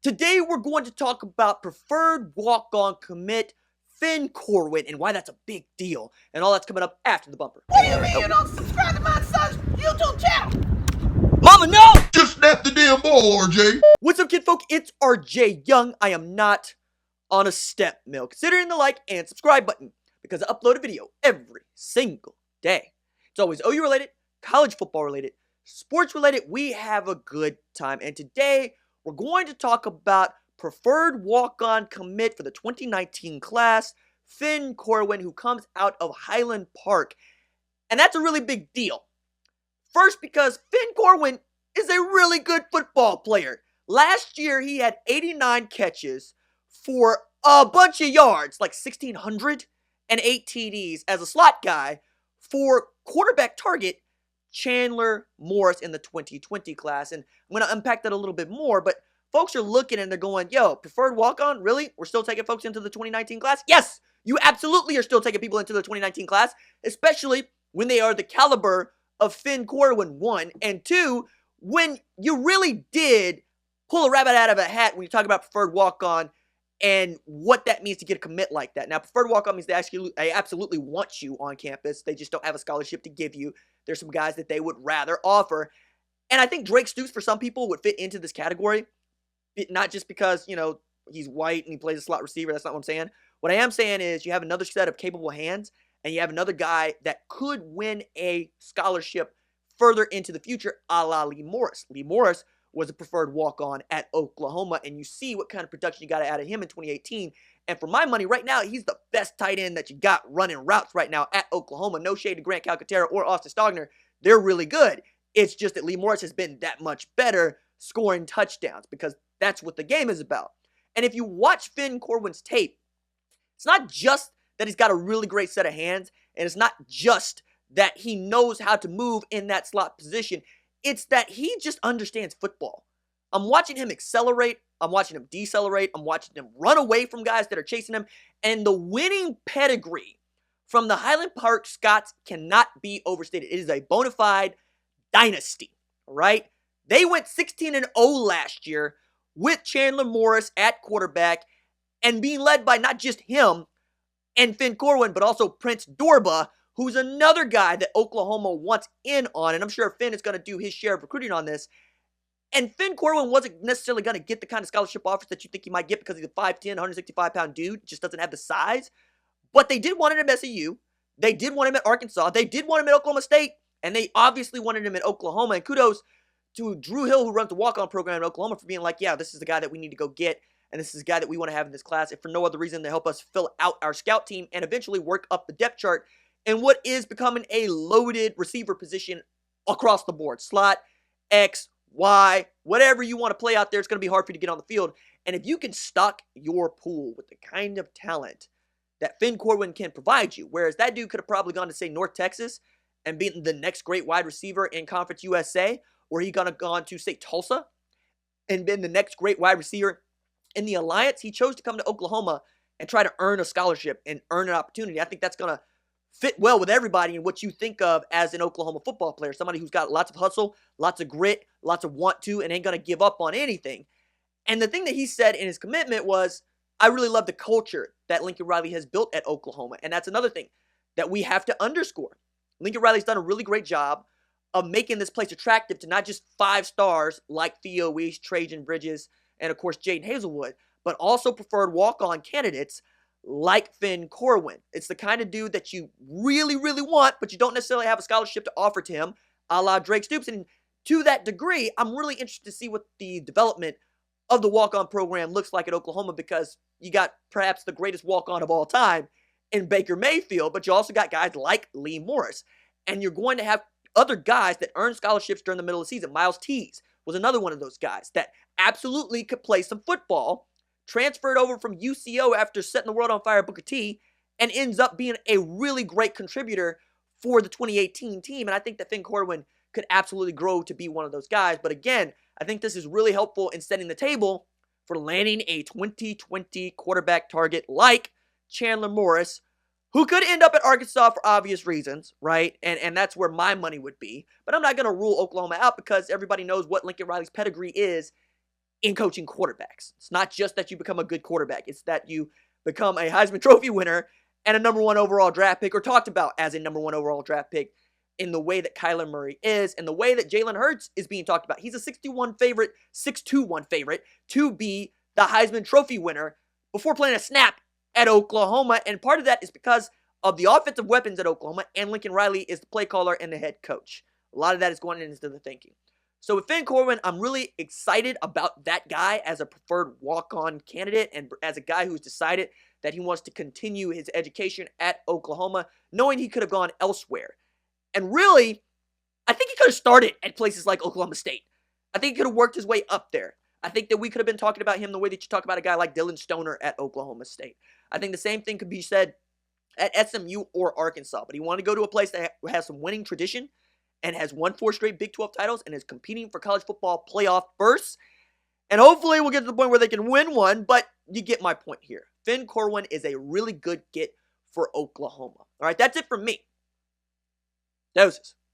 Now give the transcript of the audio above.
Today we're going to talk about preferred walk-on commit Finn Corwin and why that's a big deal. And all that's coming up after the bumper. What do you mean you don't subscribe to my son's YouTube channel? Mama, no! Just snap the damn ball, RJ. What's up, kid folk? It's RJ Young. I am not on a step mill. Consider hitting the like and subscribe button because I upload a video every single day. It's always OU related, college football related, sports related. We have a good time. And today we're going to talk about preferred walk-on commit for the 2019 class, Finn Corwin, who comes out of Highland Park. And that's a really big deal. First, because Finn Corwin is a really good football player. Last year, he had 89 catches for a bunch of yards, like 1,600 and 8 TDs as a slot guy for quarterback target Chandler Morris in the 2020 class. And I'm going to unpack that a little bit more, but folks are looking and they're going, yo, preferred walk-on? Really? We're still taking folks into the 2019 class? Yes, you absolutely are still taking people into the 2019 class, especially when they are the caliber of Finn Corwin, 1, and 2, when you really did pull a rabbit out of a hat when you talk about preferred walk-on and what that means to get a commit like that. Now, preferred walk-on means they absolutely want you on campus. They just don't have a scholarship to give you. There's some guys that they would rather offer. And I think Drake Stoops, for some people, would fit into this category. Not just because, you know, he's white and he plays a slot receiver. That's not what I'm saying. What I am saying is you have another set of capable hands and you have another guy that could win a scholarship further into the future, a la Lee Morris. Lee Morris was a preferred walk-on at Oklahoma, and you see what kind of production you got out of him in 2018. And for my money, right now, he's the best tight end that you got running routes right now at Oklahoma. No shade to Grant Calcaterra or Austin Stogner. They're really good. It's just that Lee Morris has been that much better scoring touchdowns because that's what the game is about. And if you watch Finn Corwin's tape, it's not just that he's got a really great set of hands, and it's not just that he knows how to move in that slot position. It's that he just understands football. I'm watching him accelerate. I'm watching him decelerate. I'm watching him run away from guys that are chasing him. And the winning pedigree from the Highland Park Scots cannot be overstated. It is a bona fide dynasty, all right? They went 16-0 last year with Chandler Morris at quarterback and being led by not just him and Finn Corwin, but also Prince Dorbah, who's another guy that Oklahoma wants in on. And I'm sure Finn is going to do his share of recruiting on this. And Finn Corwin wasn't necessarily going to get the kind of scholarship offers that you think he might get because he's a 5'10", 165-pound dude, just doesn't have the size. But they did want him at SAU. They did want him at Arkansas. They did want him at Oklahoma State. And they obviously wanted him at Oklahoma. And kudos to Drew Hill, who runs the walk-on program in Oklahoma, for being like, yeah, this is the guy that we need to go get. And this is the guy that we want to have in this class. If for no other reason to help us fill out our scout team and eventually work up the depth chart in what is becoming a loaded receiver position across the board. Slot, X, Y, whatever you want to play out there, it's going to be hard for you to get on the field. And if you can stock your pool with the kind of talent that Finn Corwin can provide you, whereas that dude could have probably gone to, say, North Texas and been the next great wide receiver in Conference USA, or he gone to, say, Tulsa and been the next great wide receiver in the Alliance, he chose to come to Oklahoma and try to earn a scholarship and earn an opportunity. I think that's going to fit well with everybody and what you think of as an Oklahoma football player. Somebody who's got lots of hustle, lots of grit, lots of want to, and ain't going to give up on anything. And the thing that he said in his commitment was, I really love the culture that Lincoln Riley has built at Oklahoma. And that's another thing that we have to underscore. Lincoln Riley's done a really great job of making this place attractive to not just 5 stars like Theo Weiss, Trajan Bridges, and of course Jaden Hazelwood, but also preferred walk-on candidates like Finn Corwin. It's the kind of dude that you really, really want, but you don't necessarily have a scholarship to offer to him, a la Drake Stoops. And to that degree, I'm really interested to see what the development of the walk-on program looks like at Oklahoma, because you got perhaps the greatest walk-on of all time in Baker Mayfield, but you also got guys like Lee Morris. And you're going to have other guys that earn scholarships during the middle of the season. Miles Tees was another one of those guys that absolutely could play some football, transferred over from UCO after setting the world on fire at Booker T, and ends up being a really great contributor for the 2018 team. And I think that Finn Corwin could absolutely grow to be one of those guys. But again, I think this is really helpful in setting the table for landing a 2020 quarterback target like Chandler Morris, who could end up at Arkansas for obvious reasons, right? And that's where my money would be. But I'm not going to rule Oklahoma out because everybody knows what Lincoln Riley's pedigree is in coaching quarterbacks. It's not just that you become a good quarterback. It's that you become a Heisman Trophy winner and a number 1 overall draft pick, or talked about as a number 1 overall draft pick in the way that Kyler Murray is, and the way that Jalen Hurts is being talked about. He's a 6-1 favorite to be the Heisman Trophy winner before playing a snap at Oklahoma, and part of that is because of the offensive weapons at Oklahoma, and Lincoln Riley is the play caller and the head coach. A lot of that is going into the thinking. So with Finn Corwin, I'm really excited about that guy as a preferred walk-on candidate and as a guy who's decided that he wants to continue his education at Oklahoma, knowing he could have gone elsewhere. And really, I think he could have started at places like Oklahoma State. I think he could have worked his way up there. I think that we could have been talking about him the way that you talk about a guy like Dylan Stoner at Oklahoma State. I think the same thing could be said at SMU or Arkansas, but he wanted to go to a place that has some winning tradition and has won 4 straight Big 12 titles and is competing for college football playoff berths. And hopefully we'll get to the point where they can win one, but you get my point here. Finn Corwin is a really good get for Oklahoma. All right, that's it from me. Doses.